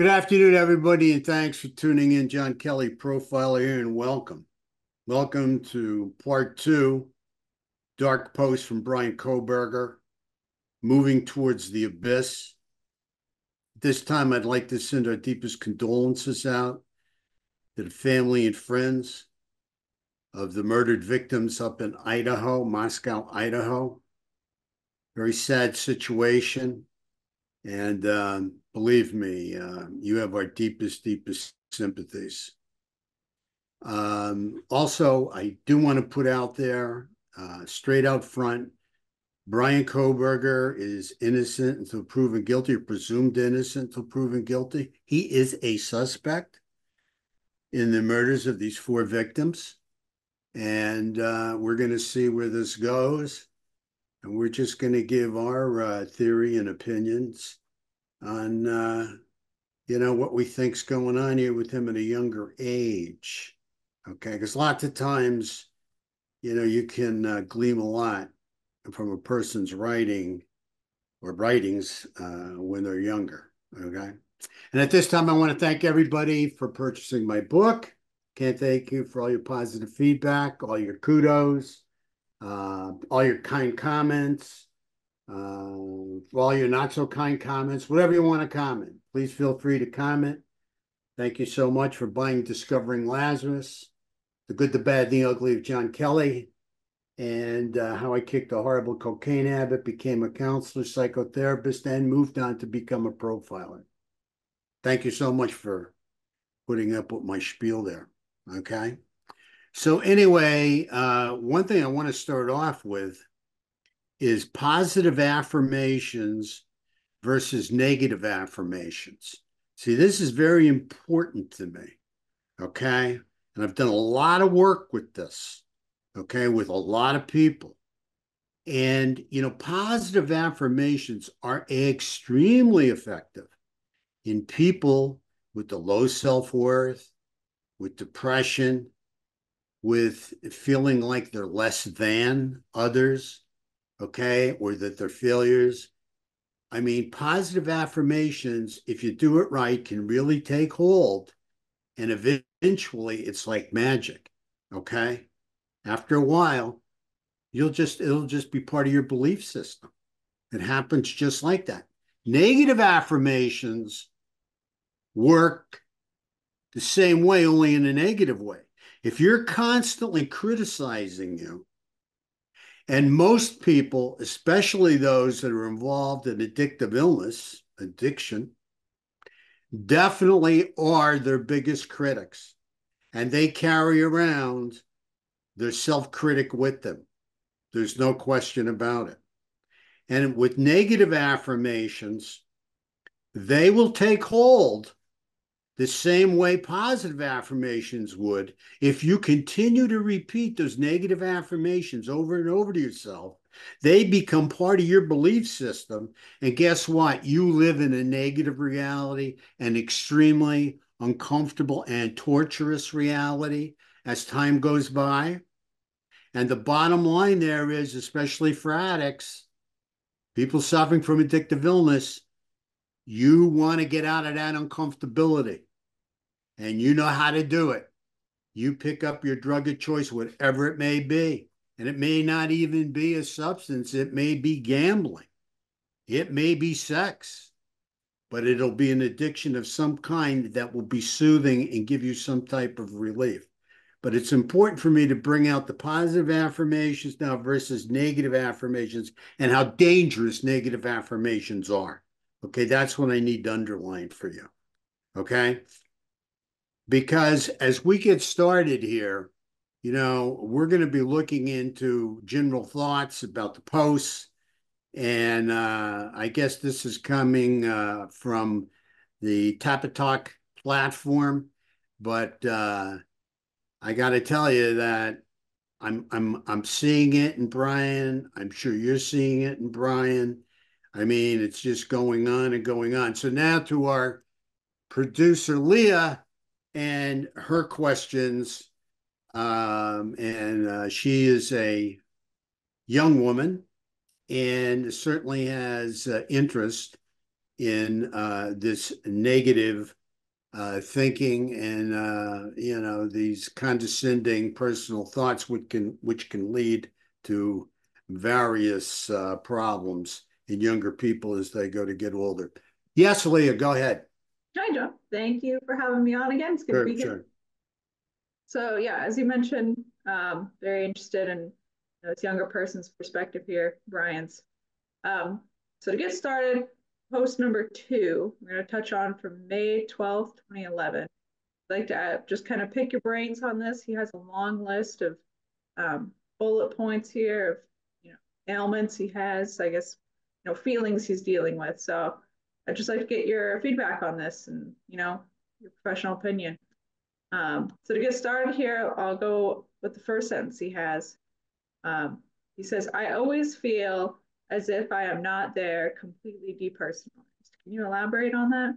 Good afternoon, everybody, and thanks for tuning in. John Kelly, profiler here, and welcome. Welcome to part two, Dark Post from Bryan Kohberger, Moving Towards the Abyss. This time, I'd like to send our deepest condolences out to the family and friends of the murdered victims up in Idaho, Moscow, Idaho. Very sad situation. And believe me, you have our deepest sympathies. Also, I do want to put out there, straight out front, Bryan Kohberger is innocent until proven guilty, or presumed innocent until proven guilty. He is a suspect in the murders of these four victims. And we're going to see where this goes. And we're just going to give our theory and opinions on, what we think's going on here with him at a younger age. Okay, because lots of times, you can glean a lot from a person's writing or writings when they're younger. Okay. And at this time, I want to thank everybody for purchasing my book. Can't thank you for all your positive feedback, all your kudos, all your kind comments, all your not so kind comments, whatever you want to comment. Please feel free to comment. Thank you so much for buying Discovering Lazarus, The Good, the Bad, the Ugly of John Kelly, and how I kicked a horrible cocaine habit, became a counselor, psychotherapist, and moved on to become a profiler. Thank you so much for putting up with my spiel there. Okay. So anyway, one thing I want to start off with is positive affirmations versus negative affirmations. See, this is very important to me. Okay. And I've done a lot of work with this, okay, with a lot of people. And, positive affirmations are extremely effective in people with the low self-worth, with depression, with feeling like they're less than others, okay, or that they're failures. I mean, positive affirmations, if you do it right, can really take hold. And eventually it's like magic. Okay. After a while, it'll just be part of your belief system. It happens just like that. Negative affirmations work the same way, only in a negative way. If you're constantly criticizing you, and most people, especially those that are involved in addictive illness, addiction, definitely are their biggest critics. And they carry around their self-critic with them. There's no question about it. And with negative affirmations, they will take hold the same way positive affirmations would. If you continue to repeat those negative affirmations over and over to yourself, they become part of your belief system. And guess what? You live in a negative reality, an extremely uncomfortable and torturous reality as time goes by. And the bottom line there is, especially for addicts, people suffering from addictive illness, you want to get out of that uncomfortability. And you know how to do it. You pick up your drug of choice, whatever it may be. And it may not even be a substance. It may be gambling. It may be sex. But it'll be an addiction of some kind that will be soothing and give you some type of relief. But it's important for me to bring out the positive affirmations now versus negative affirmations and how dangerous negative affirmations are. Okay, that's what I need to underline for you. Okay? Because as we get started here, we're going to be looking into general thoughts about the posts. And I guess this is coming from the Tapatalk platform. But I got to tell you that I'm seeing it in Bryan. I'm sure you're seeing it in Bryan. I mean, it's just going on and going on. So now to our producer, Leah, and her questions. And she is a young woman and certainly has interest in this negative thinking and these condescending personal thoughts, which can lead to various problems in younger people as they go to get older. Yes, Leah, go ahead. Hi, Joe. Thank you for having me on again. It's good to Sure, be here. sure. So, yeah, as you mentioned, very interested in this younger person's perspective here, Brian's. Um, so, to get started, post number 2, we're going to touch on from May 12th, 2011. I'd like to just kind of pick your brains on this. He has a long list of bullet points here of ailments he has, I guess, feelings he's dealing with. So, I'd just like to get your feedback on this and your professional opinion. So to get started here, I'll go with the first sentence he has. He says, "I always feel as if I am not there, completely depersonalized." Can you elaborate on that?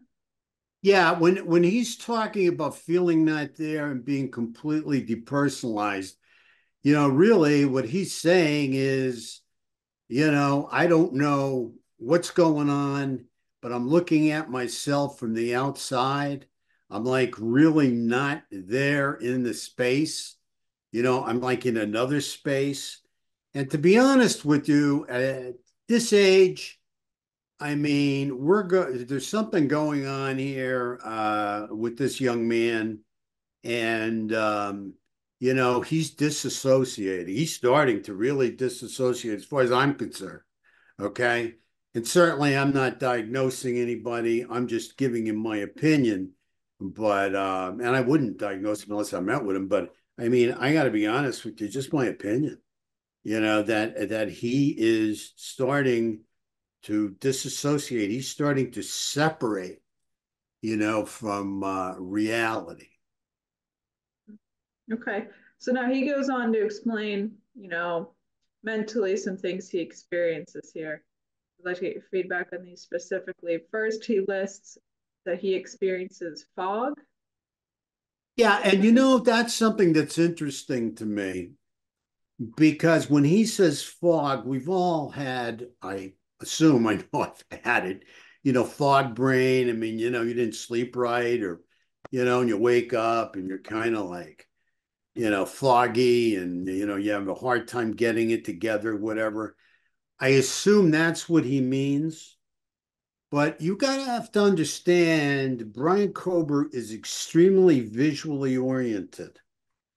Yeah, when he's talking about feeling not there and being completely depersonalized, really what he's saying is, I don't know what's going on, but I'm looking at myself from the outside. I'm like really not there in the space. I'm like in another space. And to be honest with you, at this age, I mean, there's something going on here with this young man, and he's disassociating. He's starting to really disassociate, as far as I'm concerned. Okay, and certainly I'm not diagnosing anybody. I'm just giving him my opinion. But and I wouldn't diagnose him unless I met with him. But I mean, I got to be honest with you, just my opinion. That he is starting to disassociate. He's starting to separate, from reality. Okay. So now he goes on to explain, mentally some things he experiences here. I'd like to get your feedback on these specifically. First, he lists that he experiences fog. Yeah, and that's something that's interesting to me because when he says fog, we've all had, I assume I know I've had it, fog brain. I mean, you didn't sleep right, or, and you wake up and you're kind of like, foggy, and, you have a hard time getting it together, whatever. I assume that's what he means. But you gotta have to understand, Bryan Kohberger is extremely visually oriented.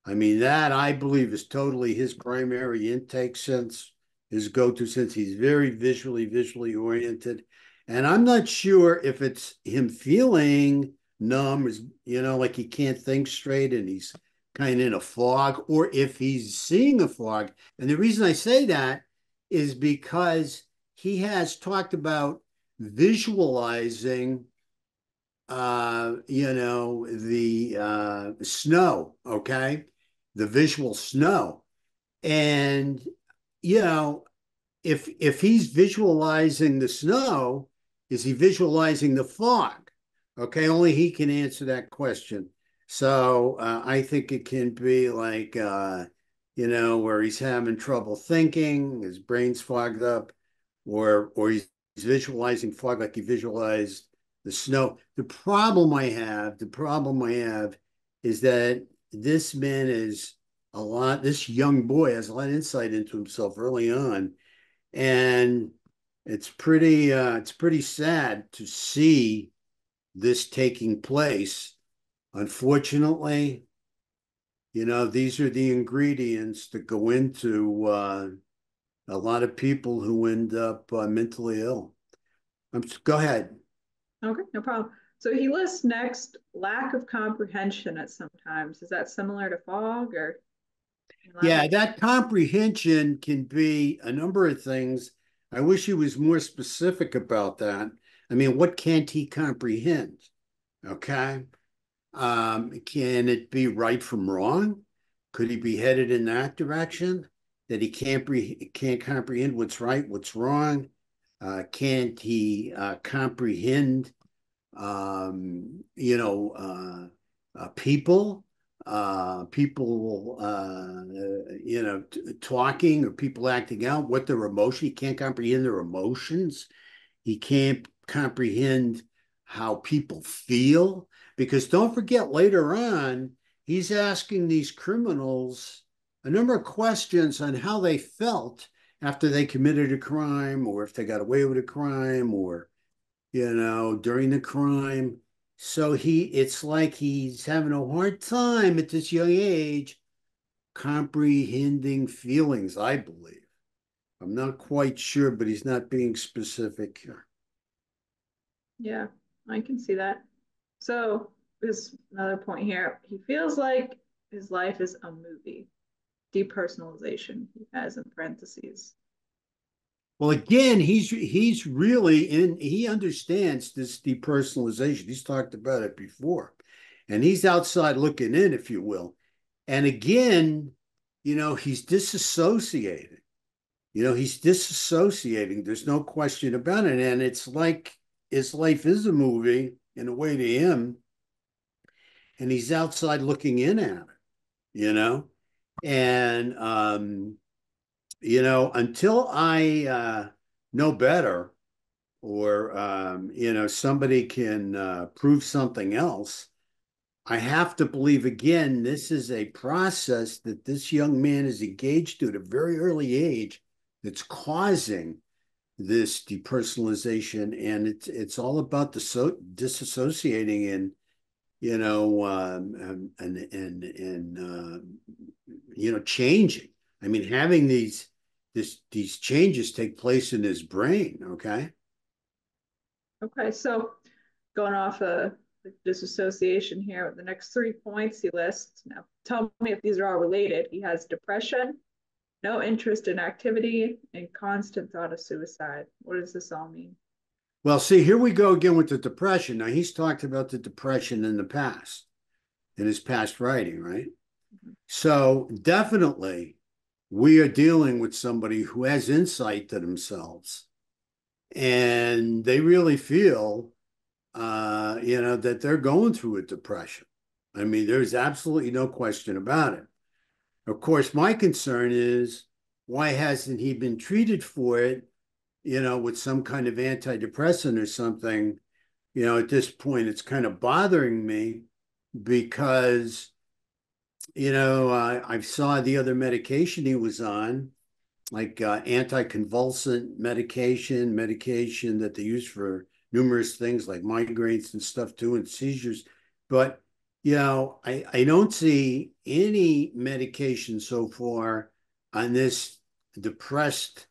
I mean, that I believe is totally his primary intake sense, his go-to sense. He's very visually oriented. And I'm not sure if it's him feeling numb, like he can't think straight and he's kind of in a fog, or if he's seeing a fog. And the reason I say that is because he has talked about visualizing the snow, okay? The visual snow. And, you know, if he's visualizing the snow, is he visualizing the fog? Okay, only he can answer that question. So I think it can be like, where he's having trouble thinking, his brain's fogged up, or he's visualizing fog like he visualized the snow. The problem I have is that this young boy has a lot of insight into himself early on, and it's pretty sad to see this taking place. Unfortunately, these are the ingredients that go into a lot of people who end up mentally ill. Go ahead. Okay, no problem. So he lists next lack of comprehension at some times. Is that similar to fog or Yeah, elaborate? that comprehension can be a number of things. I wish he was more specific about that. I mean, what can't he comprehend? Okay. Can it be right from wrong? Could he be headed in that direction? That he can't comprehend what's right, what's wrong? Can't he comprehend, people, talking, or people acting out what their emotion? He can't comprehend their emotions. He can't comprehend how people feel. Because don't forget, later on, he's asking these criminals a number of questions on how they felt after they committed a crime, or if they got away with a crime, or, during the crime. So it's like he's having a hard time at this young age comprehending feelings, I believe. I'm not quite sure, but he's not being specific here. Yeah, I can see that. So there's another point here. He feels like his life is a movie. Depersonalization, he has in parentheses. Well, again, he's really in. He understands this depersonalization. He's talked about it before, and he's outside looking in, if you will. And again, he's disassociating. He's disassociating. There's no question about it. And it's like his life is a movie in a way to him, and he's outside looking in at it. You know, and until I know better, or somebody can prove something else, I have to believe again this is a process that this young man is engaged to at a very early age that's causing this depersonalization, and it's all about the disassociating and changing. I mean, having these changes take place in his brain. Okay. Okay, so going off disassociation here, the next 3 points he lists. Now, tell me if these are all related. He has depression, no interest in activity, and constant thought of suicide. What does this all mean? Well, see, here we go again with the depression. Now, he's talked about the depression in the past, in his past writing, right? Mm-hmm. So definitely we are dealing with somebody who has insight to themselves, and they really feel that they're going through a depression. I mean, there's absolutely no question about it. Of course, my concern is, why hasn't he been treated for it, with some kind of antidepressant or something? At this point, it's kind of bothering me because, I saw the other medication he was on, like anticonvulsant medication that they use for numerous things like migraines and stuff too, and seizures. But I don't see any medication so far on this depressed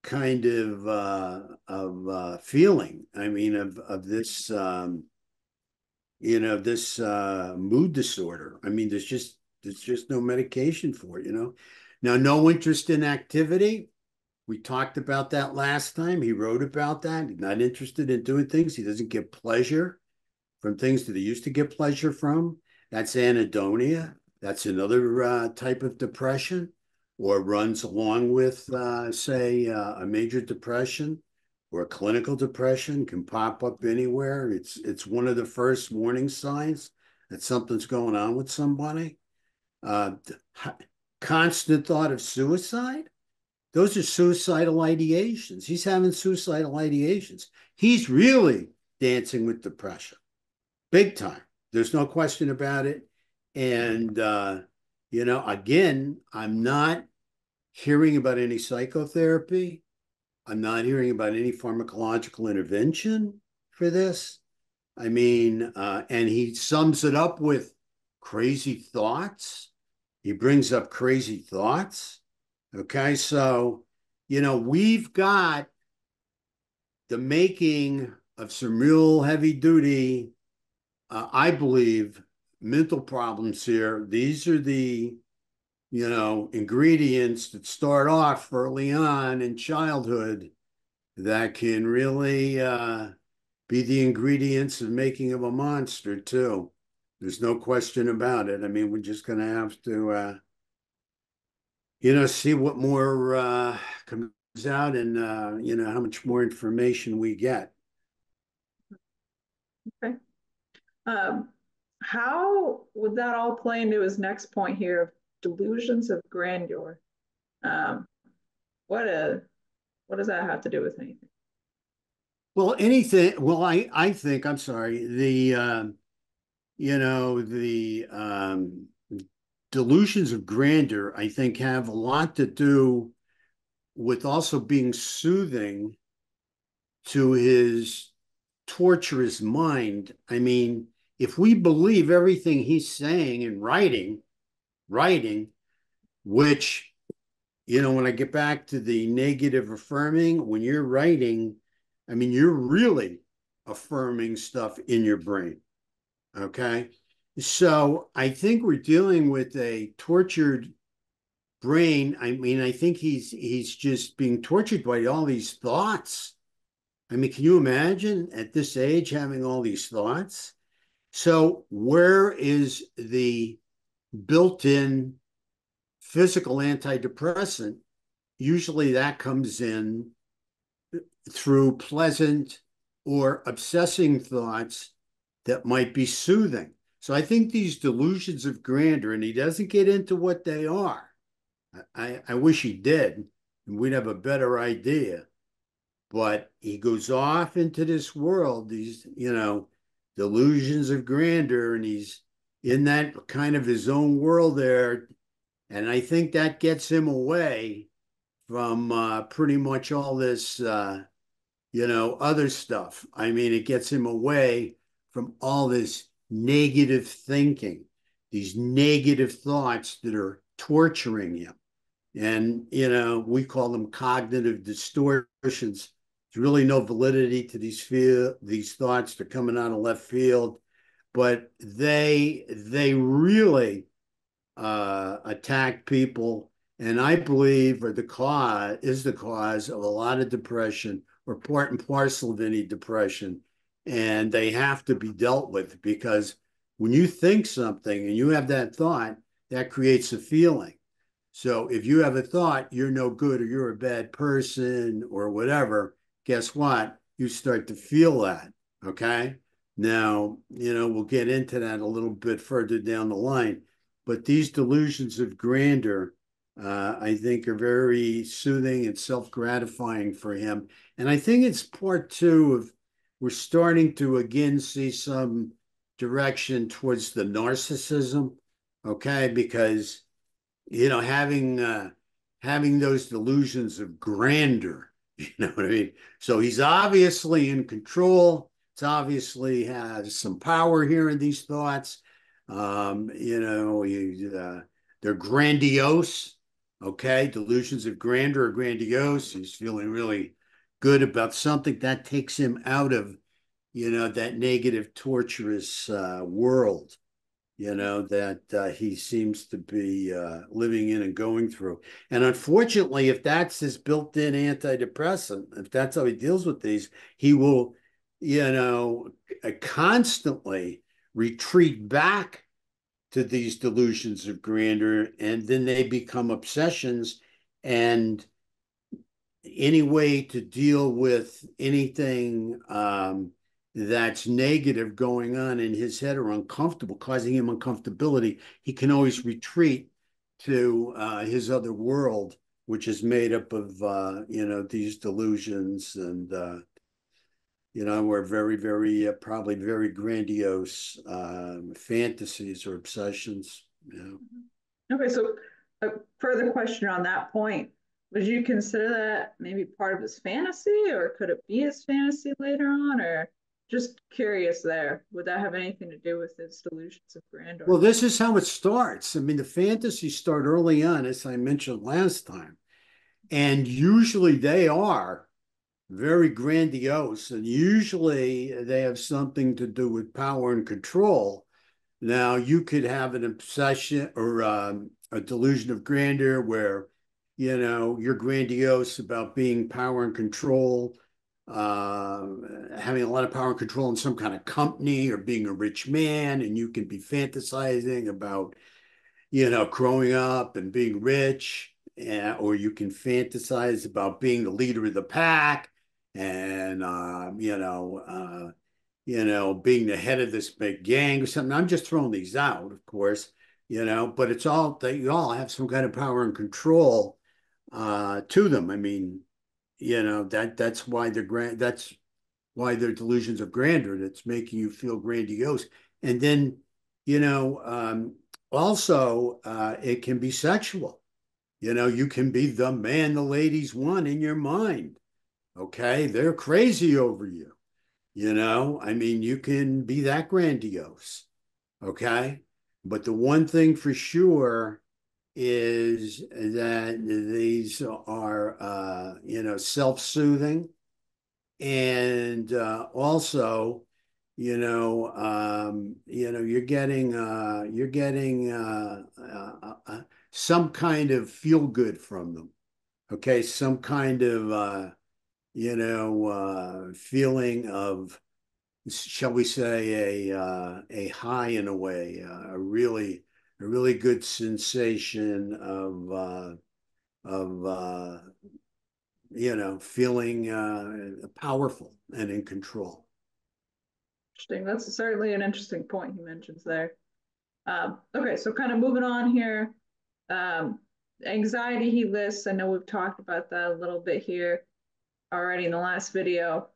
kind of feeling. I mean, of this this mood disorder. I mean, there's no medication for it. Now, no interest in activity. We talked about that last time. He wrote about that. He's not interested in doing things. He doesn't get pleasure from things that he used to get pleasure from. That's anhedonia. That's another type of depression, or runs along with, say, a major depression or a clinical depression. Can pop up anywhere. It's one of the first warning signs that something's going on with somebody. Uh, Constant thought of suicide. Those are suicidal ideations. He's having suicidal ideations. He's really dancing with depression, big time. There's no question about it. And, again, I'm not hearing about any psychotherapy. I'm not hearing about any pharmacological intervention for this. I mean, and he sums it up with crazy thoughts. He brings up crazy thoughts. Okay, so, we've got the making of some real heavy duty, I believe, mental problems here. These are the, ingredients that start off early on in childhood that can really be the ingredients of making of a monster, too. There's no question about it. I mean, we're just going to have to see what more comes out, and how much more information we get. Okay. How would that all play into his next point here of delusions of grandeur? Um, what does that have to do with anything? Well, anything. Well, I think I'm sorry. The delusions of grandeur, I think, have a lot to do with also being soothing to his torturous mind. I mean, if we believe everything he's saying and writing, which, when I get back to the negative affirming, when you're writing, I mean, you're really affirming stuff in your brain. Okay. So I think we're dealing with a tortured brain. I mean, I think he's just being tortured by all these thoughts. I mean, can you imagine at this age having all these thoughts? So where is the built-in physical antidepressant? Usually that comes in through pleasant or obsessing thoughts that might be soothing. So I think these delusions of grandeur, and he doesn't get into what they are. I wish he did, and we'd have a better idea. But he goes off into this world, these, delusions of grandeur, and he's in that kind of his own world there. And I think that gets him away from pretty much all this, other stuff. I mean, it gets him away from all this negative thinking, these negative thoughts that are torturing him. And, we call them cognitive distortions. There's really no validity to these thoughts. They're coming out of left field, but they really attack people, and I believe are the cause of a lot of depression, or part and parcel of any depression, and they have to be dealt with, because when you think something and you have that thought, that creates a feeling. So if you have a thought you're no good or you're a bad person or whatever, guess what? You start to feel that. Okay. Now, we'll get into that a little bit further down the line. But these delusions of grandeur, I think, are very soothing and self-gratifying for him. And I think it's part two of, we're starting to again see some direction towards the narcissism. Okay. Because having those delusions of grandeur, you know what I mean? So he's obviously in control. It's obviously has some power here in these thoughts. They're grandiose. Okay, delusions of grandeur or grandiose. He's feeling really good about something that takes him out of, that negative, torturous world, that he seems to be living in and going through. And unfortunately, if that's his built-in antidepressant, if that's how he deals with these, he will, constantly retreat back to these delusions of grandeur, and then they become obsessions. And any way to deal with anything that's negative going on in his head or uncomfortable, causing him uncomfortability, he can always retreat to his other world, which is made up of these delusions, and we're very, very probably very grandiose fantasies or obsessions. Okay, so a further question on that point. Would you consider that maybe part of his fantasy, or could it be his fantasy later on? Or just curious there. Would that have anything to do with his delusions of grandeur? Well, this is how it starts. I mean, the fantasies start early on, as I mentioned last time. And usually they are very grandiose, and usually they have something to do with power and control. Now, you could have an obsession or a delusion of grandeur where, you're grandiose about being power and control, having a lot of power and control in some kind of company, or being a rich man, and you can be fantasizing about, growing up and being rich, or you can fantasize about being the leader of the pack, and being the head of this big gang or something. I'm just throwing these out, of course, but it's all, they all have some kind of power and control to them. I mean, that's why why they're delusions of grandeur. That's making you feel grandiose. And then, you know, also it can be sexual. You know, you can be the man the ladies want in your mind. Okay, they're crazy over you. You know, I mean, you can be that grandiose. Okay, but the one thing for sure is that these are, you know, self-soothing, and also, you're getting some kind of feel good from them. Okay, some kind of feeling of, shall we say, a high in a way, a really good sensation of feeling powerful and in control. Interesting. That's certainly an interesting point he mentions there. Okay, so kind of moving on here. Um, Anxiety he lists. I know we've talked about that a little bit here already in the last video.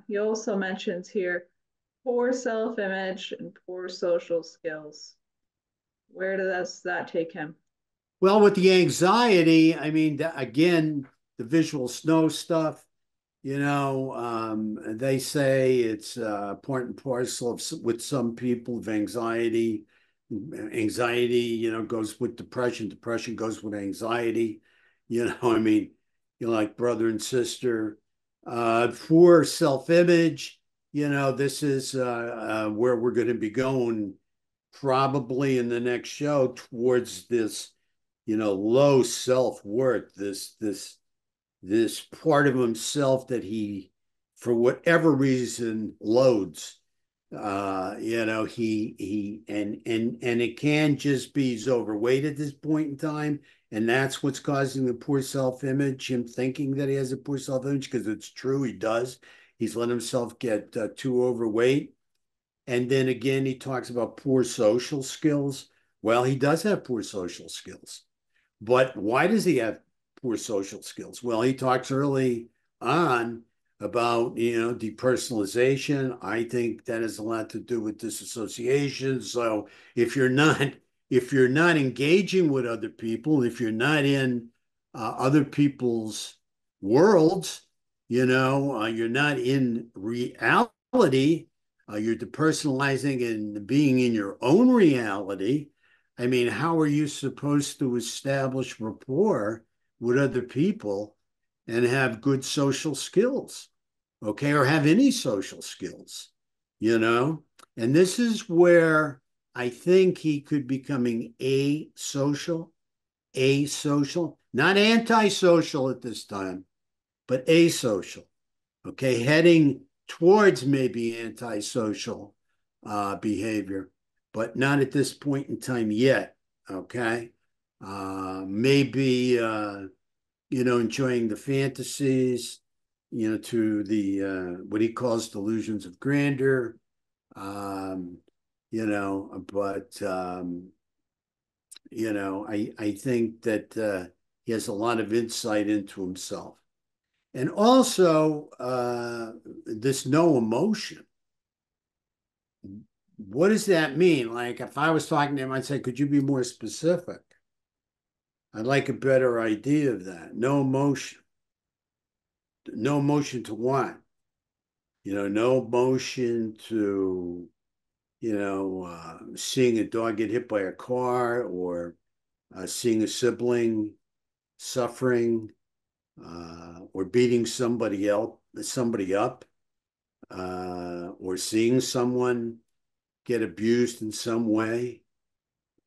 He also mentions here poor self-image and poor social skills. Where does that take him? Well, with the anxiety, I mean, again, the visual snow stuff, they say it's part and parcel of, with some people, of anxiety. Anxiety, goes with depression. Depression goes with anxiety. I mean, like brother and sister. For self-image, this is where we're going to be going probably in the next show, towards this, low self-worth, this part of himself that he, for whatever reason, loads. And it can just be he's overweight at this point in time, and that's what's causing the poor self-image, him thinking that he has a poor self-image, because it's true, he does. He's let himself get too overweight. And then again, he talks about poor social skills. Well, he does have poor social skills. But why does he have poor social skills? Well, he talks early on about, depersonalization. I think that has a lot to do with disassociation. So if you're not engaging with other people, if you're not in other people's worlds, you're not in reality. You're depersonalizing and being in your own reality. I mean, how are you supposed to establish rapport with other people and have good social skills? Okay, or have any social skills, you know? And this is where I think he could becoming asocial, not antisocial at this time, but asocial. Okay, heading towards maybe antisocial behavior, but not at this point in time yet. Okay, maybe enjoying the fantasies, to the what he calls delusions of grandeur. But I think that he has a lot of insight into himself. And also, this no emotion. What does that mean? Like, if I was talking to him, I'd say, could you be more specific? I'd like a better idea of that. No emotion. No emotion to what? No emotion to, seeing a dog get hit by a car, or seeing a sibling suffering, or beating somebody up, or seeing someone get abused in some way.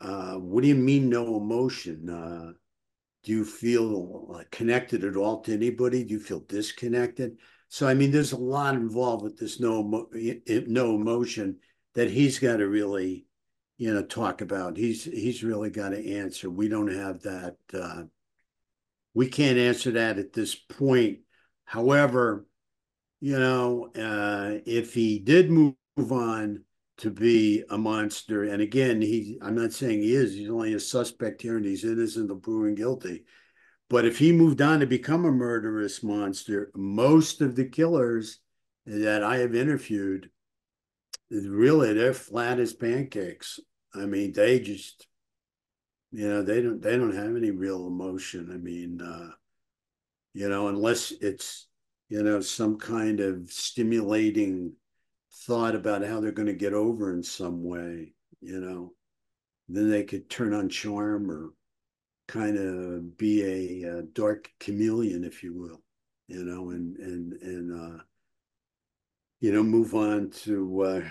What do you mean no emotion? Do you feel connected at all to anybody? Do you feel disconnected? So, I mean, there's a lot involved with this no emotion that he's got to really, talk about. He's really got to answer. We don't have that. We can't answer that at this point. However, if he did move on to be a monster, and again, I'm not saying he is, he's only a suspect here and he's innocent of proven guilty. But if he moved on to become a murderous monster, most of the killers that I have interviewed, really, they're flat as pancakes. I mean, they just, they don't have any real emotion. I mean, unless it's, some kind of stimulating thought about how they're going to get over in some way, then they could turn on charm or kind of be a dark chameleon, if you will, and move on to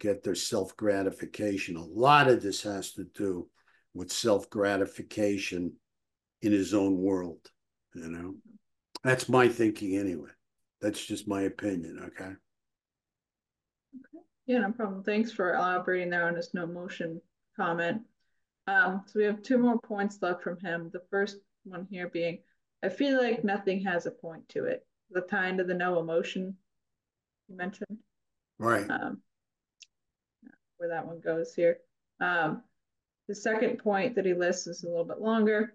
get their self gratification. A lot of this has to do with self gratification in his own world. That's my thinking anyway. That's just my opinion. Okay. Yeah, no problem. Thanks for elaborating there on his no motion comment. So we have two more points left from him. The first one here being, I feel like nothing has a point to it. The kind of the no emotion you mentioned. Right. Where that one goes here. The second point that he lists is a little bit longer.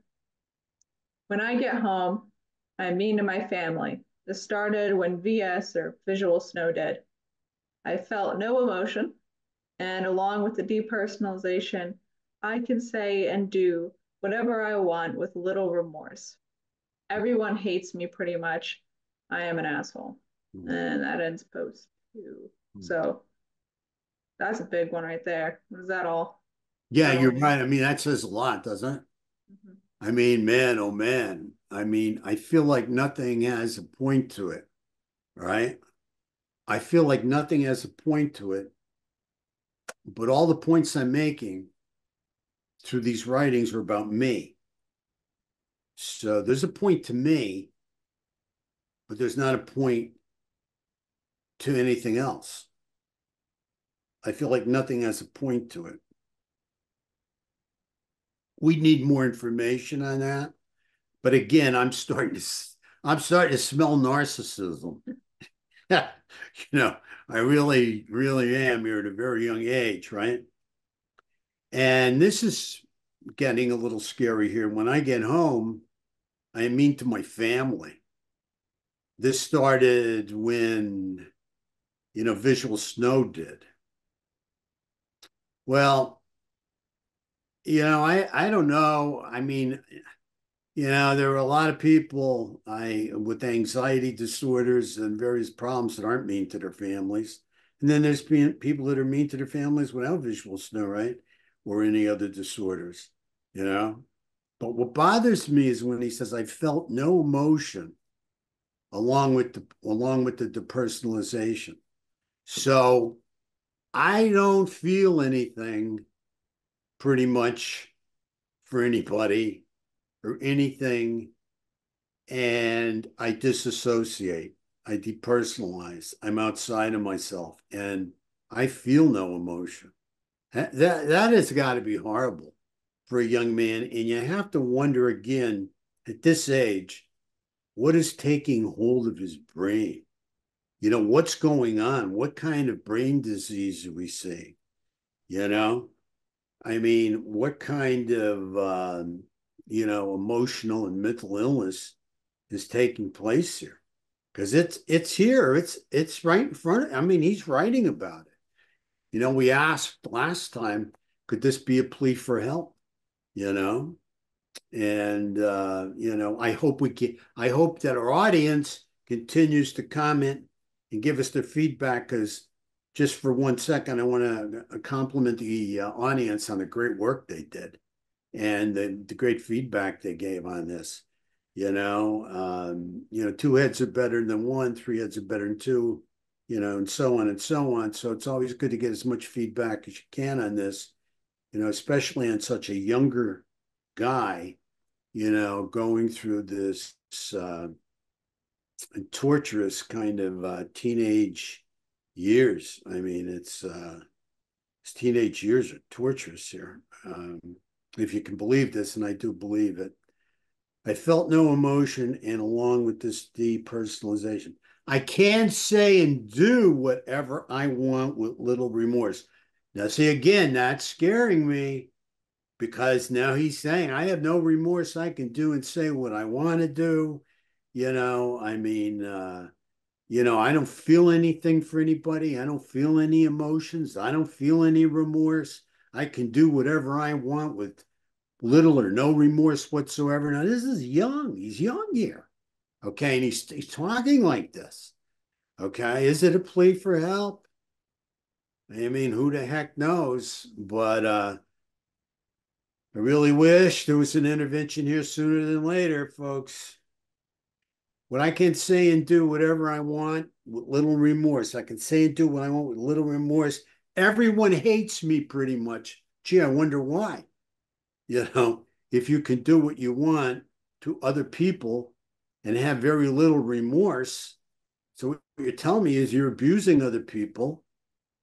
When I get home, I'm mean to my family. This started when VS or visual snow did. I felt no emotion, and along with the depersonalization, I can say and do whatever I want with little remorse. Everyone hates me pretty much. I am an asshole. And that ends post 2. So that's a big one right there. What is that all? Yeah, That all you're mean? right. I mean, that says a lot, doesn't it? Mm-hmm. I mean, man, oh man. I mean, I feel like nothing has a point to it, right? I feel like nothing has a point to it, but all the points I'm making through these writings are about me. So there's a point to me, but there's not a point to anything else. I feel like nothing has a point to it. We need more information on that. But again, I'm starting to smell narcissism. I really, really am here at a very young age, right? And this is getting a little scary here. When I get home, I mean to my family. This started when, Visual Snow did. Well, I don't know. I mean, there are a lot of people with anxiety disorders and various problems that aren't mean to their families. And then there's people that are mean to their families without visual snow, right? Or any other disorders, you know? But what bothers me is when he says, I felt no emotion along with the depersonalization. So I don't feel anything pretty much for anybody or anything, and I disassociate. I depersonalize. I'm outside of myself, and I feel no emotion. That has got to be horrible for a young man, and you have to wonder again at this age, what is taking hold of his brain? What's going on? What kind of brain disease are we seeing? You know, I mean, what kind of emotional and mental illness is taking place here? Because it's here. It's right in front of. I mean, he's writing about it. We asked last time, could this be a plea for help? You know, and I hope that our audience continues to comment and give us their feedback. Because just for 1 second, I want to compliment the audience on the great work they did and the great feedback they gave on this. Two heads are better than one, three heads are better than two, and so on and so on. So it's always good to get as much feedback as you can on this, especially on such a younger guy, going through this torturous kind of teenage years. I mean, his teenage years are torturous here. If you can believe this, and I do believe it. I felt no emotion, and along with this depersonalization, I can say and do whatever I want with little remorse. Now, see, again, that's scaring me because now he's saying, I have no remorse. I can do and say what I want to do. I mean, I don't feel anything for anybody. I don't feel any emotions. I don't feel any remorse. I can do whatever I want with little or no remorse whatsoever. Now, this is young. He's young here. Okay. And he's talking like this. Okay. Is it a plea for help? I mean, who the heck knows? But I really wish there was an intervention here sooner than later, folks. What I can say and do whatever I want with little remorse. I can say and do what I want with little remorse. Everyone hates me pretty much. Gee, I wonder why. If you can do what you want to other people and have very little remorse. So what you're telling me is you're abusing other people,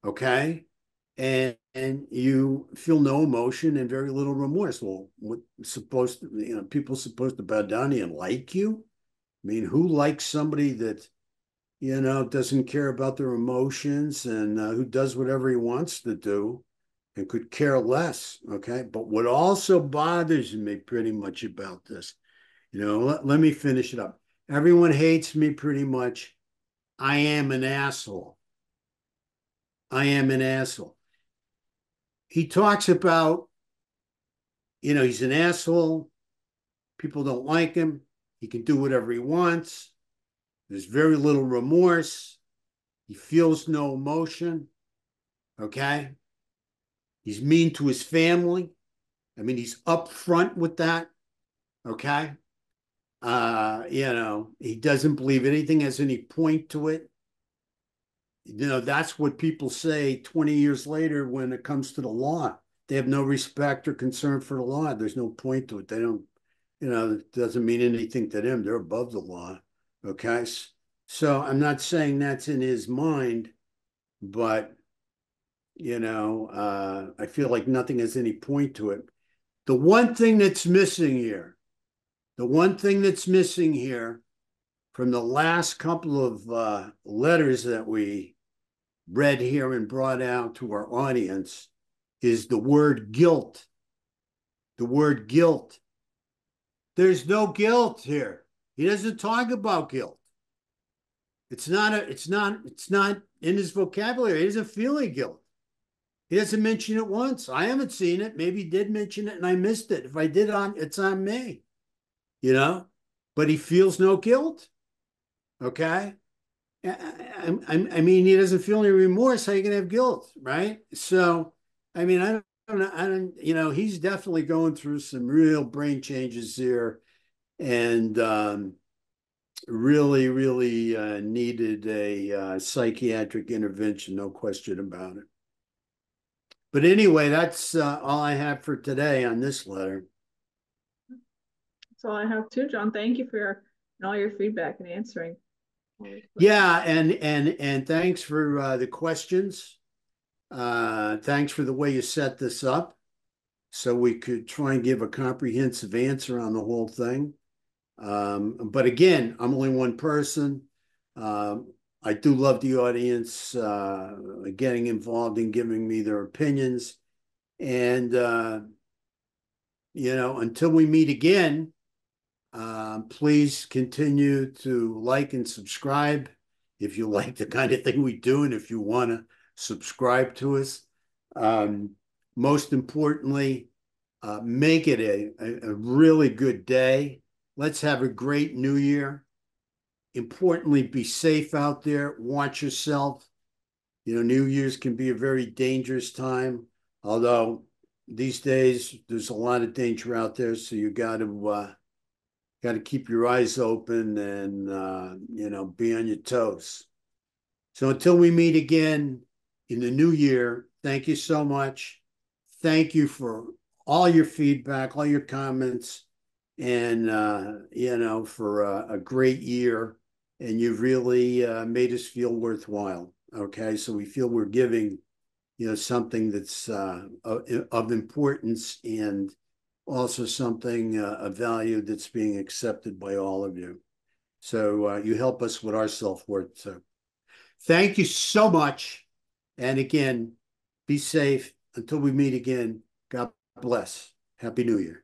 okay? And you feel no emotion and very little remorse. Well, what supposed to, people supposed to bow down to you and like you? I mean, who likes somebody that, doesn't care about their emotions and who does whatever he wants to do and could care less? Okay. But what also bothers me pretty much about this, let me finish it up. Everyone hates me pretty much. I am an asshole. I am an asshole. He talks about, he's an asshole. People don't like him. He can do whatever he wants. There's very little remorse. He feels no emotion. Okay. He's mean to his family. I mean, he's upfront with that. Okay. He doesn't believe anything has any point to it. That's what people say 20 years later when it comes to the law. They have no respect or concern for the law. There's no point to it. They don't, it doesn't mean anything to them. They're above the law. Okay. So I'm not saying that's in his mind, but, I feel like nothing has any point to it. The one thing that's missing here, from the last couple of letters that we read here and brought out to our audience is the word guilt. The word guilt. There's no guilt here. He doesn't talk about guilt. It's not in his vocabulary. He doesn't feel any guilt. He doesn't mention it once. I haven't seen it. Maybe he did mention it and I missed it. If I did, it's on me, but he feels no guilt. Okay. I mean, he doesn't feel any remorse. How are you going to have guilt? Right. So, I mean, I don't, he's definitely going through some real brain changes here and really, really needed a psychiatric intervention. No question about it. But anyway, that's all I have for today on this letter. That's all I have too, John. Thank you for all your feedback and answering. Yeah, and thanks for the questions. Thanks for the way you set this up so we could try and give a comprehensive answer on the whole thing. But again, I'm only one person. I do love the audience getting involved in giving me their opinions. And, until we meet again, please continue to like and subscribe if you like the kind of thing we do and if you want to subscribe to us. Most importantly, make it a really good day. Let's have a great new year. Importantly, be safe out there. Watch yourself. New Year's can be a very dangerous time, although these days there's a lot of danger out there. So you got to keep your eyes open and, be on your toes. So until we meet again in the new year, thank you so much. Thank you for all your feedback, all your comments, and, for a great year. And you've really made us feel worthwhile. Okay. So we feel we're giving, something that's of importance and also something of value that's being accepted by all of you. So you help us with our self-worth. So thank you so much. And again, be safe until we meet again. God bless. Happy New Year.